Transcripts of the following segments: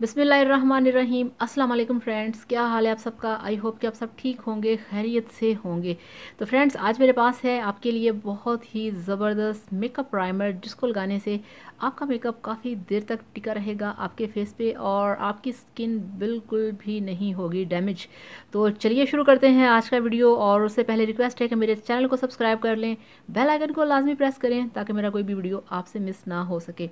बिस्मिल्लाहिर्रहमानिर्रहीम। अस्सलाम वालेकुम फ्रेंड्स, क्या हाल है आप सबका। आई होप कि आप सब ठीक होंगे, खैरियत से होंगे। तो फ्रेंड्स, आज मेरे पास है आपके लिए बहुत ही ज़बरदस्त मेकअप प्राइमर, जिसको लगाने से आपका मेकअप काफ़ी देर तक टिका रहेगा आपके फेस पे और आपकी स्किन बिल्कुल भी नहीं होगी डैमेज। तो चलिए शुरू करते हैं आज का वीडियो। और उससे पहले रिक्वेस्ट है कि मेरे चैनल को सब्सक्राइब कर लें, बेल आइकन को लाजमी प्रेस करें ताकि मेरा कोई भी वीडियो आपसे मिस ना हो सके।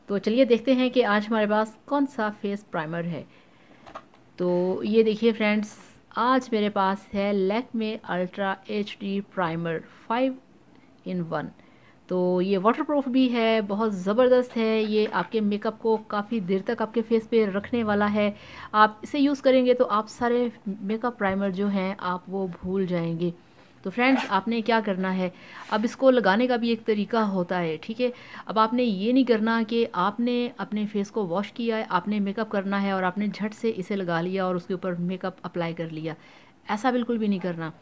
तो चलिए देखते हैं कि आज हमारे पास कौन सा फेस प्राइमर है। तो ये देखिए फ्रेंड्स, आज मेरे पास है Lakme ultra HD primer 5 in 1। तो ये वाटरप्रूफ भी है, बहुत ज़बरदस्त है। ये आपके मेकअप को काफ़ी देर तक आपके फेस पे रखने वाला है। आप इसे यूज़ करेंगे तो आप सारे मेकअप प्राइमर जो हैं आप वो भूल जाएंगे। तो फ्रेंड्स, आपने क्या करना है, अब इसको लगाने का भी एक तरीका होता है, ठीक है। अब आपने ये नहीं करना कि आपने अपने फेस को वॉश किया है, आपने मेकअप करना है और आपने झट से इसे लगा लिया और उसके ऊपर मेकअप अप्लाई कर लिया। ऐसा बिल्कुल भी नहीं करना।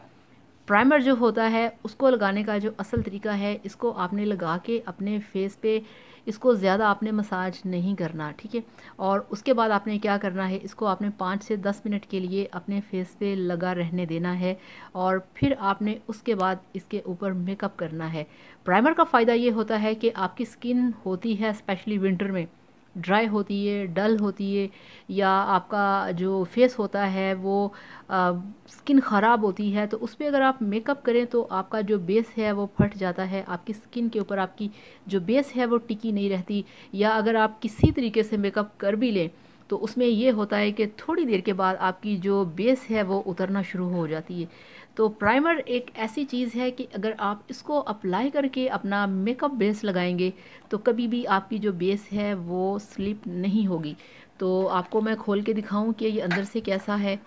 प्राइमर जो होता है उसको लगाने का जो असल तरीका है, इसको आपने लगा के अपने फेस पे इसको ज़्यादा आपने मसाज नहीं करना, ठीक है। और उसके बाद आपने क्या करना है, इसको आपने 5 से 10 मिनट के लिए अपने फेस पे लगा रहने देना है और फिर आपने उसके बाद इसके ऊपर मेकअप करना है। प्राइमर का फ़ायदा ये होता है कि आपकी स्किन होती है स्पेशली विंटर में ड्राई होती है, डल होती है, या आपका जो फेस होता है वो स्किन ख़राब होती है, तो उस पर अगर आप मेकअप करें तो आपका जो बेस है वो फट जाता है। आपकी स्किन के ऊपर आपकी जो बेस है वो टिकी नहीं रहती। या अगर आप किसी तरीके से मेकअप कर भी लें तो उसमें ये होता है कि थोड़ी देर के बाद आपकी जो बेस है वो उतरना शुरू हो जाती है। तो प्राइमर एक ऐसी चीज़ है कि अगर आप इसको अप्लाई करके अपना मेकअप बेस लगाएंगे तो कभी भी आपकी जो बेस है वो स्लिप नहीं होगी। तो आपको मैं खोल के दिखाऊं कि ये अंदर से कैसा है।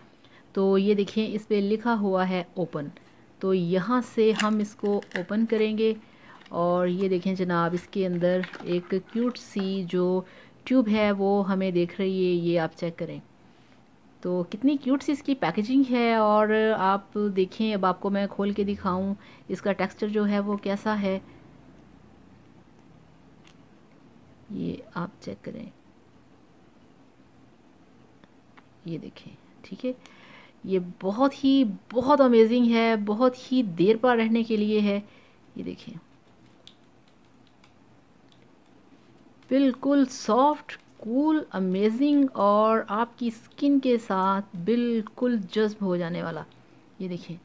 तो ये देखें, इस पे लिखा हुआ है ओपन। तो यहाँ से हम इसको ओपन करेंगे और ये देखें जनाब, इसके अंदर एक क्यूट सी जो ट्यूब है वो हमें दिख रही है, ये आप चेक करें। तो कितनी क्यूट सी इसकी पैकेजिंग है। और आप देखें, अब आपको मैं खोल के दिखाऊं इसका टेक्सचर जो है वो कैसा है, ये आप चेक करें। ये देखें, ठीक है। ये बहुत अमेजिंग है, बहुत ही देर पर रहने के लिए है। ये देखें, बिल्कुल सॉफ्ट, कूल, अमेजिंग और आपकी स्किन के साथ बिल्कुल जज्ब हो जाने वाला। ये देखें,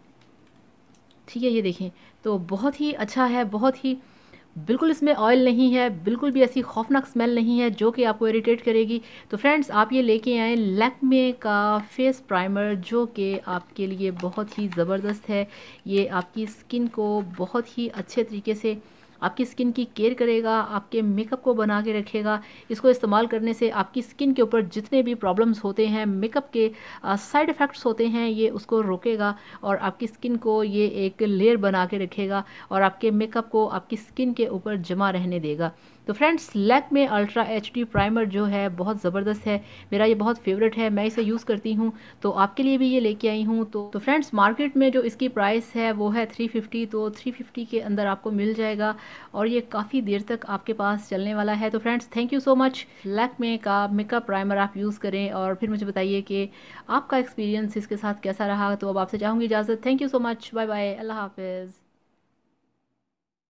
ठीक है। ये देखें, तो बहुत ही अच्छा है, बहुत ही, बिल्कुल इसमें ऑयल नहीं है, बिल्कुल भी ऐसी खौफनाक स्मेल नहीं है जो कि आपको इरिटेट करेगी। तो फ्रेंड्स, आप ये लेके आएँ लैक्मे का फेस प्राइमर, जो कि आपके लिए बहुत ही ज़बरदस्त है। ये आपकी स्किन को बहुत ही अच्छे तरीके से आपकी स्किन की केयर करेगा, आपके मेकअप को बना के रखेगा। इसको इस्तेमाल करने से आपकी स्किन के ऊपर जितने भी प्रॉब्लम्स होते हैं, मेकअप के साइड इफ़ेक्ट्स होते हैं, ये उसको रोकेगा और आपकी स्किन को ये एक लेयर बना के रखेगा और आपके मेकअप को आपकी स्किन के ऊपर जमा रहने देगा। तो friends, Lakme ultra HD primer जो है बहुत ज़बरदस्त है, मेरा ये बहुत फेवरेट है, मैं इसे यूज़ करती हूँ। तो आपके लिए भी ये लेके आई हूँ। तो फ्रेंड्स, मार्केट में जो इसकी प्राइस है वो है 350, तो 350 के अंदर आपको मिल जाएगा और ये काफ़ी देर तक आपके पास चलने वाला है। तो friends, thank you so much. Lakme का मेकअप प्राइमर आप यूज़ करें और फिर मुझे बताइए कि आपका एक्सपीरियंस इसके साथ कैसा रहा। तो अब आपसे चाहूँगी इजाज़त। Thank you so much, bye bye, अल्लाह हाफिज़।